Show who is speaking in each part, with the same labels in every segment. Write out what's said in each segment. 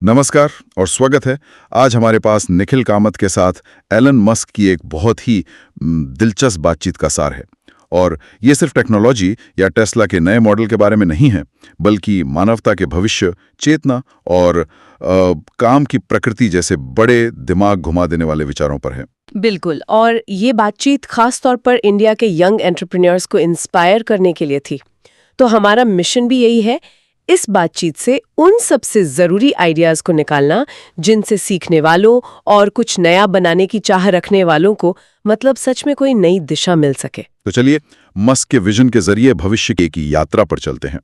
Speaker 1: नमस्कार और स्वागत है। आज हमारे पास निखिल कामत के साथ एलन मस्क की एक बहुत ही दिलचस्प बातचीत का सार है। और ये सिर्फ टेक्नोलॉजी या टेस्ला के नए मॉडल के बारे में नहीं है, बल्कि मानवता के भविष्य, चेतना और काम की प्रकृति जैसे बड़े दिमाग घुमा देने वाले विचारों पर है।
Speaker 2: बिल्कुल, और ये बातचीत खास तौर पर इंडिया के यंग एंटरप्रेन्योर्स को इंस्पायर करने के लिए थी। तो हमारा मिशन भी यही है, इस बातचीत से उन सबसे जरूरी आइडियाज को निकालना जिनसे सीखने वालों और कुछ नया बनाने की चाह रखने वालों को मतलब सच में कोई नई दिशा मिल सके।
Speaker 1: तो चलिए मस्क के विजन के जरिए भविष्य की यात्रा पर चलते हैं।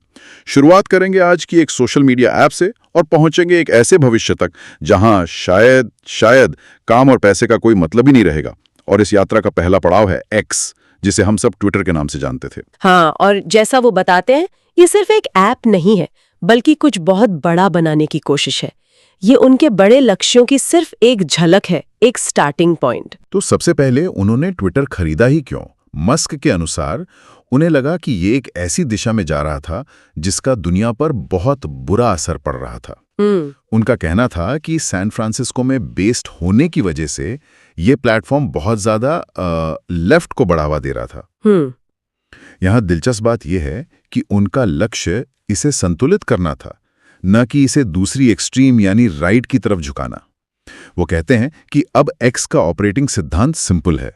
Speaker 1: शुरुआत करेंगे आज की एक सोशल मीडिया ऐप से और पहुंचेंगे एक ऐसे भविष्य तक जहां शायद काम और पैसे का कोई मतलब ही नहीं रहेगा। और इस यात्रा का पहला पड़ाव है एक्स, जिसे हम सब ट्विटर के नाम से जानते थे।
Speaker 2: हाँ, और जैसा वो बताते हैं, ये सिर्फ एक ऐप नहीं है, बल्कि कुछ बहुत बड़ा बनाने की कोशिश है। ये उनके बड़े लक्ष्यों की सिर्फ एक झलक है, एक स्टार्टिंग पॉइंट।
Speaker 3: तो सबसे पहले उन्होंने ट्विटर खरीदा ही क्यों? मस्क के अनुसार उन्हें लगा कि ये एक ऐसी दिशा में जा रहा था जिसका दुनिया पर बहुत बुरा असर पड़ रहा था। उनका कहना था कि सैन फ्रांसिस्को में बेस्ड होने की वजह से ये प्लेटफॉर्म बहुत ज्यादा लेफ्ट को बढ़ावा दे रहा था। यहाँ दिलचस्प बात यह है कि उनका लक्ष्य इसे संतुलित करना था, न कि इसे दूसरी एक्सट्रीम यानी राइट की तरफ झुकाना। वो कहते हैं कि अब एक्स का ऑपरेटिंग सिद्धांत सिंपल है,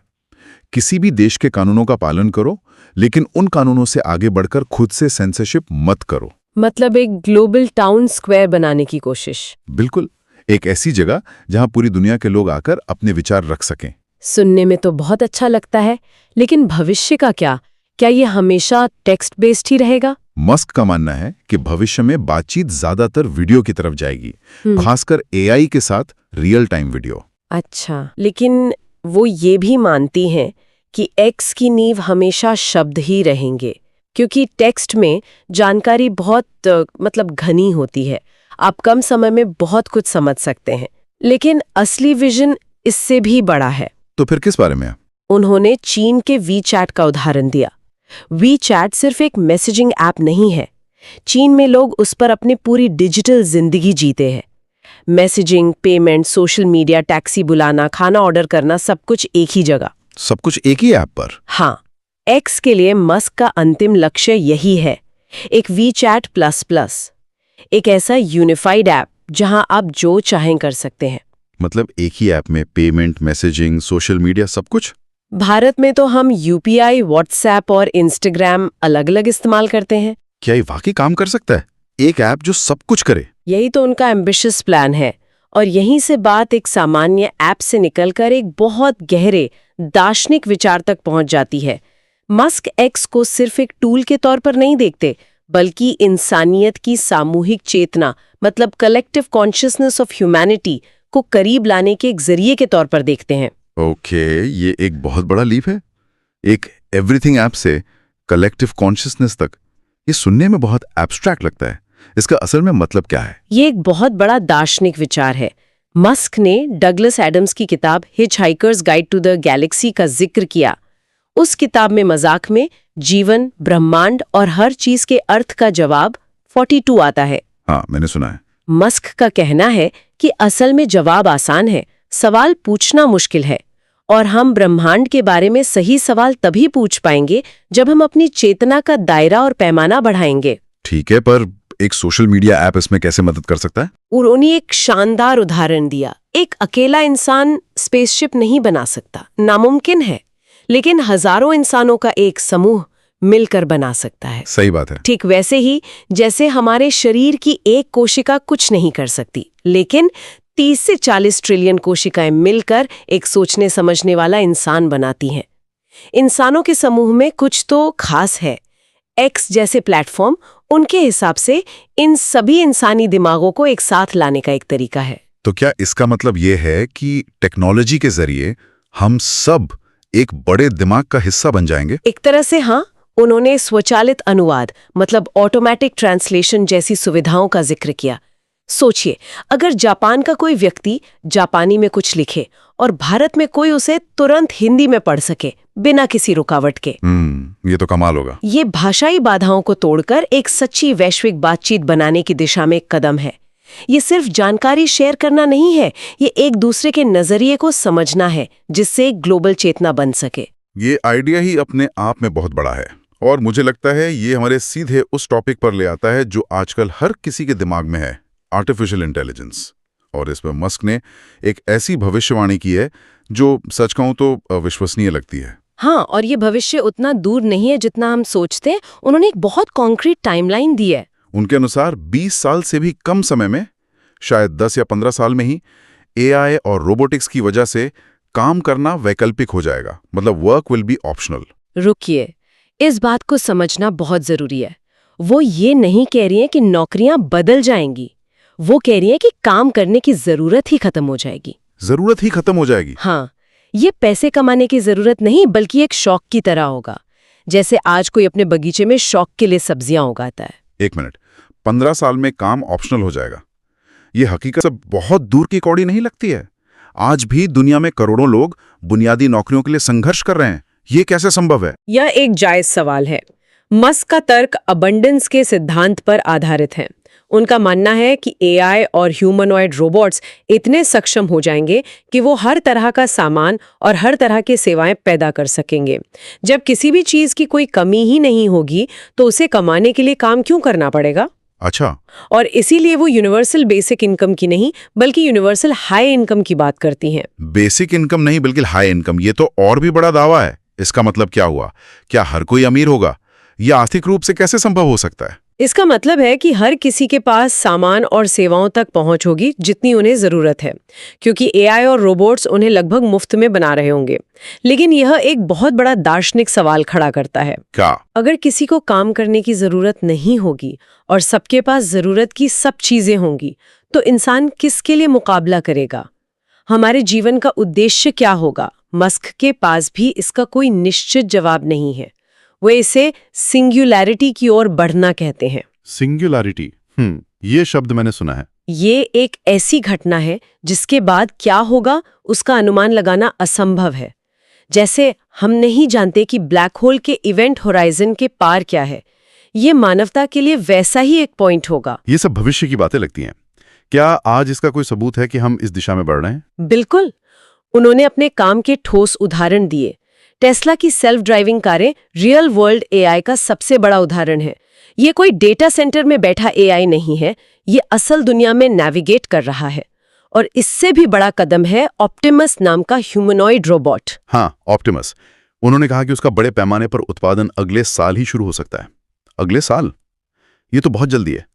Speaker 3: किसी भी देश के कानूनों का पालन करो, लेकिन उन कानूनों से आगे बढ़कर खुद से सेंसरशिप मत करो।
Speaker 2: मतलब एक ग्लोबल टाउन स्क्वायर बनाने की कोशिश।
Speaker 3: बिल्कुल, एक ऐसी जगह जहां पूरी दुनिया के लोग आकर अपने विचार रख सकें।
Speaker 2: सुनने में तो बहुत अच्छा लगता है, लेकिन भविष्य का क्या ये हमेशा टेक्स्ट बेस्ड ही रहेगा?
Speaker 3: मस्क का मानना है कि भविष्य में बातचीत ज्यादातर वीडियो की तरफ जाएगी, खासकर एआई के साथ रियल टाइम वीडियो।
Speaker 2: अच्छा, लेकिन वो ये भी मानती हैं कि एक्स की नींव हमेशा शब्द ही रहेंगे, क्योंकि टेक्स्ट में जानकारी बहुत मतलब घनी होती है, आप कम समय में बहुत कुछ समझ सकते हैं। लेकिन असली विजन इससे भी बड़ा है।
Speaker 3: तो फिर किस बारे में?
Speaker 2: उन्होंने चीन के वीचैट का उदाहरण दिया। वीचैट सिर्फ एक मैसेजिंग ऐप नहीं है। चीन में लोग उस पर अपनी पूरी डिजिटल जिंदगी जीते हैं। Messaging, payment, social media, taxi बुलाना, खाना ऑर्डर करना, सब कुछ एक ही जगह।
Speaker 3: सब कुछ एक ही ऐप पर?
Speaker 2: हाँ, एक्स के लिए मस्क का अंतिम लक्ष्य यही है, एक वीचैट प्लस प्लस, एक ऐसा यूनिफाइड ऐप जहां आप जो चाहें कर सकते हैं।
Speaker 3: मतलब एक ही ऐप में पेमेंट, मैसेजिंग, सोशल मीडिया, सब कुछ?
Speaker 2: भारत में तो हम यूपीआई, व्हाट्सएप और इंस्टाग्राम अलग अलग इस्तेमाल करते हैं।
Speaker 3: क्या ये वाकई काम कर सकता है, एक ऐप जो सब कुछ करे?
Speaker 2: यही तो उनका एम्बिशियस प्लान है। और यहीं से बात एक सामान्य ऐप से निकलकर एक बहुत गहरे दार्शनिक विचार तक पहुंच जाती है। मस्क एक्स को सिर्फ एक टूल के तौर पर नहीं देखते, बल्कि इंसानियत की सामूहिक चेतना, मतलब कलेक्टिव कॉन्शियसनेस ऑफ ह्यूमैनिटी को करीब लाने के एक जरिए के तौर पर देखते हैं।
Speaker 3: ओके, ये एक बहुत बड़ा लीप है। एक एवरीथिंग ऐप से कलेक्टिव कॉन्शियसनेस तक। ये सुनने में बहुत एब्स्ट्रैक्ट लगता है। इसका असल में मतलब क्या है?
Speaker 2: ये एक बहुत बड़ा दार्शनिक विचार है। मस्क ने डगलस एडम्स की किताब hitchhiker's guide to the galaxy का जिक्र किया। उस किताब में मजाक में जीवन, ब्रह्मांड और हर चीज के अर्थ का जवाब 42 आता है।
Speaker 3: हाँ, मैंने सुना है।
Speaker 2: मस्क का कहना है कि असल में जवाब आसान है, सवाल पूछना मुश्किल है। और हम ब्रह्मांड के बारे में सही सवाल तभी पूछ पाएंगे जब हम अपनी चेतना का दायरा और पैमाना बढ़ाएंगे।
Speaker 3: ठीक है, पर एक सोशल मीडिया ऐप इसमें कैसे मदद कर सकता है?
Speaker 2: उन्होंने एक शानदार उदाहरण दिया। एक अकेला इंसान स्पेसशिप नहीं बना सकता, नामुमकिन है, लेकिन हजारों इंसानों का एक समूह मिलकर बना सकता है।
Speaker 3: सही बात है।
Speaker 2: ठीक वैसे ही जैसे हमारे शरीर की एक कोशिका कुछ नहीं कर सकती, लेकिन 30 से 40 ट्रिलियन कोशिकाएं मिलकर एक सोचने समझने वाला इंसान बनाती हैं। इंसानों के समूह में कुछ तो खास है। एक्स जैसे प्लेटफॉर्म उनके हिसाब से इन सभी इंसानी दिमागों को एक साथ लाने का एक तरीका है।
Speaker 3: तो क्या इसका मतलब ये है कि टेक्नोलॉजी के जरिए हम सब एक बड़े दिमाग का हिस्सा बन जाएंगे?
Speaker 2: एक तरह से हाँ। उन्होंने स्वचालित अनुवाद, मतलब ऑटोमेटिक ट्रांसलेशन जैसी सुविधाओं का जिक्र किया। सोचिए, अगर जापान का कोई व्यक्ति जापानी में कुछ लिखे और भारत में कोई उसे तुरंत हिंदी में पढ़ सके बिना किसी रुकावट के।
Speaker 3: ये तो कमाल होगा।
Speaker 2: ये भाषाई बाधाओं को तोड़कर एक सच्ची वैश्विक बातचीत बनाने की दिशा में एक कदम है। ये सिर्फ जानकारी शेयर करना नहीं है, ये एक दूसरे के नजरिए को समझना है, जिससे एक ग्लोबल चेतना बन सके।
Speaker 3: ये आइडिया ही अपने आप में बहुत बड़ा है और मुझे लगता है ये हमारे सीधे उस टॉपिक पर ले आता है जो आजकल हर किसी के दिमाग में है, आर्टिफिशियल इंटेलिजेंस। और इसमें मस्क ने एक ऐसी भविष्यवाणी की है जो सच कहूं तो अविश्वसनीय लगती है।
Speaker 2: हाँ, और ये भविष्य उतना दूर नहीं है जितना हम सोचते हैं। उन्होंने एक बहुत कॉन्क्रीट टाइमलाइन दी है।
Speaker 3: उनके अनुसार 20 साल से भी कम समय में, शायद 10 या 15 साल में ही एआई और रोबोटिक्स की वजह से काम करना वैकल्पिक हो जाएगा, मतलब वर्क विल बी ऑप्शनल।
Speaker 2: रुकिए, इस बात को समझना बहुत जरूरी है। वो ये नहीं कह रही हैं कि नौकरियां बदल जाएंगी, वो कह रही हैं कि काम करने की जरूरत ही खत्म हो जाएगी।
Speaker 3: जरूरत ही खत्म हो जाएगी?
Speaker 2: हाँ, ये पैसे कमाने की जरूरत नहीं, बल्कि एक शौक की तरह होगा। जैसे आज कोई अपने बगीचे में शौक के लिए सब्जियां उगाता है।
Speaker 3: 1 मिनट, 15 साल में काम ऑप्शनल हो जाएगा? ये हकीकत से बहुत दूर की कौड़ी नहीं लगती है? आज भी दुनिया में करोड़ों लोग बुनियादी नौकरियों के लिए संघर्ष कर रहे हैं। ये कैसे संभव है?
Speaker 2: यह एक जायज सवाल है। मस्क का तर्क अबंडेंस के सिद्धांत पर आधारित है। उनका मानना है कि एआई और ह्यूमनॉइड रोबोट्स इतने सक्षम हो जाएंगे कि वो हर तरह का सामान और हर तरह की सेवाएं पैदा कर सकेंगे। जब किसी भी चीज की कोई कमी ही नहीं होगी तो उसे कमाने के लिए काम क्यों करना पड़ेगा?
Speaker 3: अच्छा।
Speaker 2: और इसीलिए वो यूनिवर्सल बेसिक इनकम की नहीं, बल्कि यूनिवर्सल हाई इनकम की बात करती हैं।
Speaker 3: बेसिक इनकम नहीं बल्कि हाई इनकम, ये तो और भी बड़ा दावा है। इसका मतलब क्या हुआ? क्या हर कोई अमीर होगा? यह आर्थिक रूप से कैसे संभव हो सकता है?
Speaker 2: इसका मतलब है कि हर किसी के पास सामान और सेवाओं तक पहुंच होगी जितनी उन्हें जरूरत है, क्योंकि एआई और रोबोट्स उन्हें लगभग मुफ्त में बना रहे होंगे। लेकिन यह एक बहुत बड़ा दार्शनिक सवाल खड़ा करता है।
Speaker 3: क्या?
Speaker 2: अगर किसी को काम करने की जरूरत नहीं होगी और सबके पास जरूरत की सब चीजें होंगी, तो इंसान किसके लिए मुकाबला करेगा? हमारे जीवन का उद्देश्य क्या होगा? मस्क के पास भी इसका कोई निश्चित जवाब नहीं है। वे इसे सिंगुलैरिटी की ओर बढ़ना कहते हैं।
Speaker 3: सिंगुलैरिटी, ये शब्द मैंने सुना है।
Speaker 2: ये एक ऐसी घटना है जिसके बाद क्या होगा उसका अनुमान लगाना असंभव है। जैसे हम नहीं जानते कि ब्लैक होल के इवेंट होराइजन के पार क्या है। ये मानवता के लिए वैसा ही एक पॉइंट होगा।
Speaker 3: ये सब भविष्य की बातें लगती हैं। क्या आज इसका कोई सबूत है कि हम इस दिशा में बढ़ रहे हैं?
Speaker 2: बिल्कुल। उन्होंने अपने काम के ठोस उदाहरण दिए। टेस्ला की सेल्फ ड्राइविंग कारें रियल वर्ल्ड एआई का सबसे बड़ा उदाहरण है। ये कोई डेटा सेंटर में बैठा एआई नहीं है, ये असल दुनिया में नेविगेट कर रहा है। और इससे भी बड़ा कदम है ऑप्टिमस नाम का ह्यूमनॉइड रोबोट।
Speaker 3: हाँ, ऑप्टिमस। उन्होंने कहा कि उसका बड़े पैमाने पर उत्पादन अगले साल ही शुरू हो सकता है। अगले साल? ये तो बहुत जल्दी है।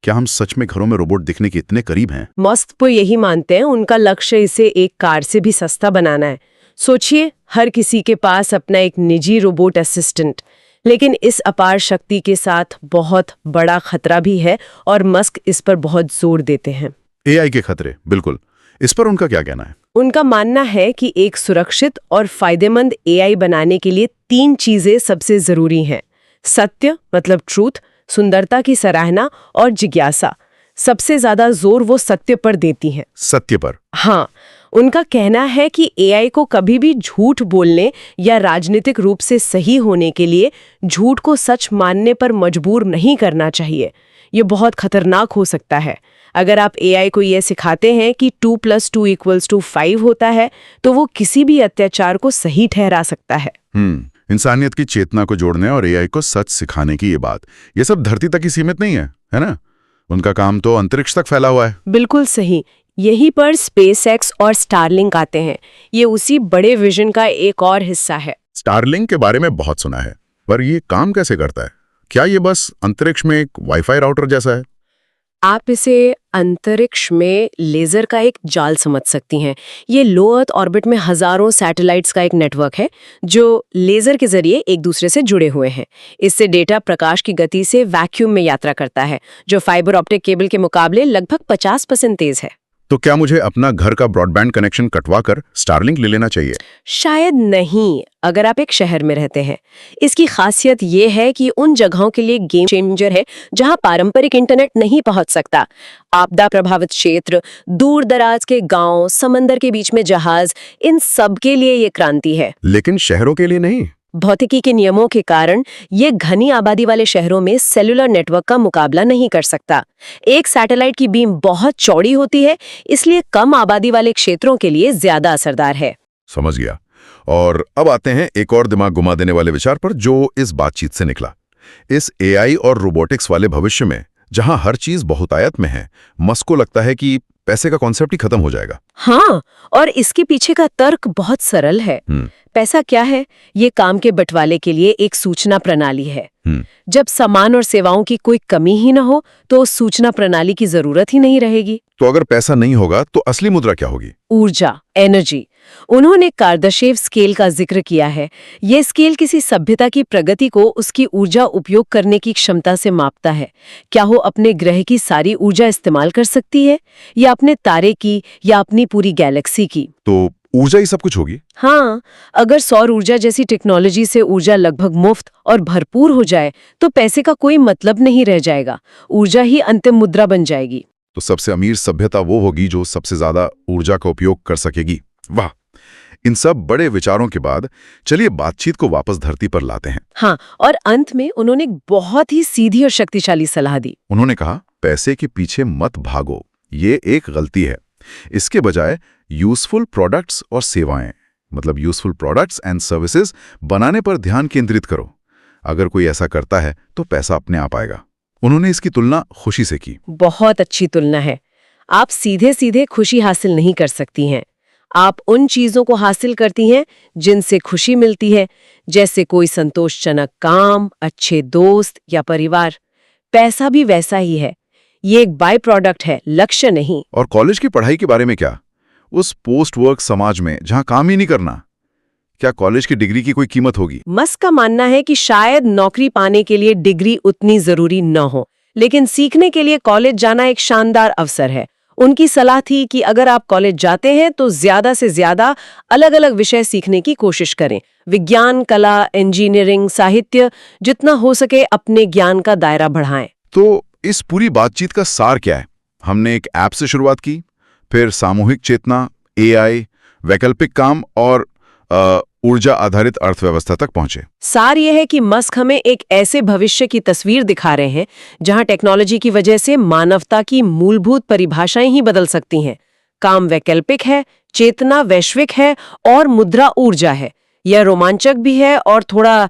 Speaker 3: क्या हम सच में घरों में रोबोट दिखने के इतने करीब हैं?
Speaker 2: मस्क तो यही मानते हैं। उनका लक्ष्य इसे एक कार से भी सस्ता बनाना है। सोचिए, हर किसी के पास अपना एक निजी रोबोट असिस्टेंट। लेकिन इस अपार शक्ति के साथ बहुत बड़ा खतरा भी है और मस्क इस पर बहुत जोर देते हैं।
Speaker 3: एआई के खतरे, बिल्कुल। इस पर उनका क्या कहना है?
Speaker 2: उनका मानना है कि एक सुरक्षित और फायदेमंद एआई बनाने के लिए 3 चीजें सबसे जरूरी हैं। सत्य मतलब ट्रूथ, सुंदरता की सराहना और जिज्ञासा। सबसे ज्यादा जोर वो सत्य पर देती हैं।
Speaker 3: सत्य पर?
Speaker 2: हाँ, उनका कहना है कि एआई को कभी भी झूठ बोलने या राजनीतिक रूप से सही होने के लिए झूठ को सच मानने पर मजबूर नहीं करना चाहिए। ये बहुत खतरनाक हो सकता है। अगर आप एआई को ये सिखाते हैं कि 2 + 2 = 5 होता है, तो वो किसी भी अत्याचार को सही ठहरा सकता है।
Speaker 3: इंसानियत की चेतना को जोड़ने और एआई को सच सिखाने की ये बात, ये सब धरती तक ही सीमित नहीं है ना? उनका काम तो अंतरिक्ष तक फैला हुआ है।
Speaker 2: बिल्कुल सही। यहीं पर स्पेसएक्स और स्टारलिंक आते हैं। ये उसी बड़े विजन का एक और हिस्सा है।
Speaker 3: स्टारलिंक के बारे में बहुत सुना है, पर ये काम कैसे करता है? क्या ये बस अंतरिक्ष में एक वाईफाई राउटर जैसा है?
Speaker 2: आप इसे अंतरिक्ष में लेजर का एक जाल समझ सकती हैं। ये लो अर्थ ऑर्बिट में हजारों सैटेलाइट्स का एक नेटवर्क है जो लेजर के जरिए एक दूसरे से जुड़े हुए हैं। इससे डेटा प्रकाश की गति से वैक्यूम में यात्रा करता है, जो फाइबर ऑप्टिक केबल के मुकाबले लगभग 50% तेज है।
Speaker 3: तो क्या मुझे अपना घर का ब्रॉडबैंड कनेक्शन कटवा कर स्टारलिंक ले लेना चाहिए?
Speaker 2: शायद नहीं, अगर आप एक शहर में रहते हैं। इसकी खासियत ये है कि उन जगहों के लिए गेम चेंजर है जहां पारंपरिक इंटरनेट नहीं पहुंच सकता। आपदा प्रभावित क्षेत्र, दूर दराज के गांव, समंदर के बीच में जहाज, इन सब के लिए ये क्रांति है।
Speaker 3: लेकिन शहरों के लिए नहीं?
Speaker 2: भौतिकी के नियमों के कारण ये घनी आबादी वाले शहरों में सेलुलर नेटवर्क का मुकाबला नहीं कर सकता। एक सैटेलाइट की बीम बहुत चौड़ी होती है, इसलिए कम आबादी वाले क्षेत्रों के लिए ज्यादा असरदार है।
Speaker 3: समझ गया। और अब आते हैं एक और दिमाग घुमा देने वाले विचार पर जो इस बातचीत से निकला। इस एआई और रोबोटिक्स वाले भविष्य में जहां हर चीज बहुतायत में है, मस्क को लगता है कि पैसे का कॉन्सेप्ट ही खत्म हो जाएगा।
Speaker 2: हाँ, और इसके पीछे का तर्क बहुत सरल है। पैसा क्या है? ये काम के बंटवारे के लिए एक सूचना प्रणाली है। जब सामान और सेवाओं की कोई कमी ही न हो तो उस सूचना प्रणाली की जरूरत ही नहीं रहेगी।
Speaker 3: तो अगर पैसा नहीं होगा तो असली मुद्रा क्या होगी?
Speaker 2: ऊर्जा, एनर्जी। उन्होंने कार्दाशेव स्केल का जिक्र किया है। ये स्केल किसी सभ्यता की प्रगति को उसकी ऊर्जा उपयोग करने की क्षमता से मापता है। क्या वो अपने ग्रह की सारी ऊर्जा इस्तेमाल कर सकती है, या अपने तारे की, या अपनी पूरी गैलेक्सी की?
Speaker 3: तो ऊर्जा ही सब कुछ होगी?
Speaker 2: हाँ, अगर सौर ऊर्जा जैसी टेक्नोलॉजी से ऊर्जा लगभग मुफ्त और भरपूर हो जाए तो पैसे का कोई मतलब नहीं रह जाएगा। ऊर्जा ही अंतिम मुद्रा बन जाएगी।
Speaker 3: तो सबसे अमीर सभ्यता वो होगी जो सबसे ज्यादा ऊर्जा का उपयोग कर सकेगी। वाह! इन सब बड़े विचारों के बाद चलिए बातचीत को वापस धरती पर लाते हैं।
Speaker 2: हाँ, और अंत में उन्होंने एक बहुत ही सीधी और शक्तिशाली सलाह दी।
Speaker 3: उन्होंने कहा, पैसे के पीछे मत भागो, ये एक गलती है। इसके बजाय यूजफुल प्रोडक्ट्स और सेवाएं, मतलब यूजफुल प्रोडक्ट्स एंड सर्विसेज बनाने पर ध्यान केंद्रित करो। अगर कोई ऐसा करता है तो पैसा अपने आप आएगा। उन्होंने इसकी तुलना खुशी से की।
Speaker 2: बहुत अच्छी तुलना है। आप सीधे सीधे खुशी हासिल नहीं कर सकती हैं। आप उन चीजों को हासिल करती हैं जिनसे खुशी मिलती है, जैसे कोई संतोषजनक काम, अच्छे दोस्त या परिवार। पैसा भी वैसा ही है। ये एक बाय प्रोडक्ट है, लक्ष्य नहीं।
Speaker 3: और कॉलेज की पढ़ाई के बारे में क्या? उस पोस्ट वर्क समाज में जहां काम ही नहीं करना, क्या कॉलेज की डिग्री की कोई कीमत होगी?
Speaker 2: मस्क का मानना है कि शायद नौकरी पाने के लिए डिग्री उतनी जरूरी न हो, लेकिन सीखने के लिए कॉलेज जाना एक शानदार अवसर है। उनकी सलाह थी कि अगर आप कॉलेज जाते हैं तो ज्यादा से ज्यादा अलग-अलग विषय सीखने की कोशिश करें। विज्ञान, कला, इंजीनियरिंग, साहित्य, जितना हो सके अपने ज्ञान का दायरा बढ़ाएं।
Speaker 3: तो इस पूरी बातचीत का सार क्या है? हमने एक ऐप से शुरुआत की, फिर सामूहिक चेतना, एआई, वैकल्पिक काम और ऊर्जा आधारित अर्थव्यवस्था तक पहुंचे।
Speaker 2: सार यह है कि मस्क हमें एक ऐसे भविष्य की तस्वीर दिखा रहे हैं जहां टेक्नोलॉजी की वजह से मानवता की मूलभूत परिभाषाएं ही बदल सकती हैं। काम वैकल्पिक है, चेतना वैश्विक है और मुद्रा ऊर्जा है। यह रोमांचक भी है और थोड़ा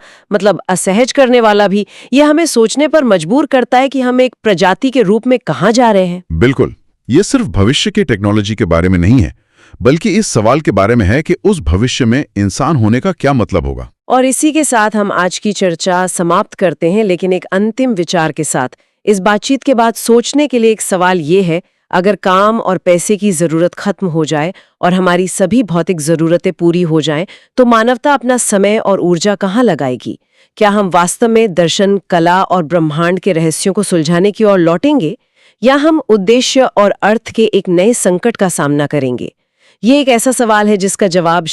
Speaker 2: असहज करने वाला भी। यह हमें सोचने पर मजबूर करता है कि हम एक प्रजाति के रूप में कहाँ जा रहे हैं।
Speaker 3: बिल्कुल, ये सिर्फ भविष्य की टेक्नोलॉजी के बारे में नहीं है, बल्कि इस सवाल के बारे में है कि उस भविष्य में इंसान होने का क्या मतलब होगा।
Speaker 2: और इसी के साथ हम आज की चर्चा समाप्त करते हैं, लेकिन एक अंतिम विचार के साथ। इस बातचीत के बाद सोचने के लिए एक सवाल ये है, अगर काम और पैसे की जरूरत खत्म हो जाए और हमारी सभी भौतिक जरूरतें पूरी हो जाएं, तो मानवता अपना समय और ऊर्जा कहाँ लगाएगी? क्या हम वास्तव में दर्शन, कला और ब्रह्मांड के रहस्यों को सुलझाने की ओर लौटेंगे, या हम उद्देश्य और अर्थ के एक नए संकट का सामना करेंगे? ये एक ऐसा सवाल है जिसका जवाब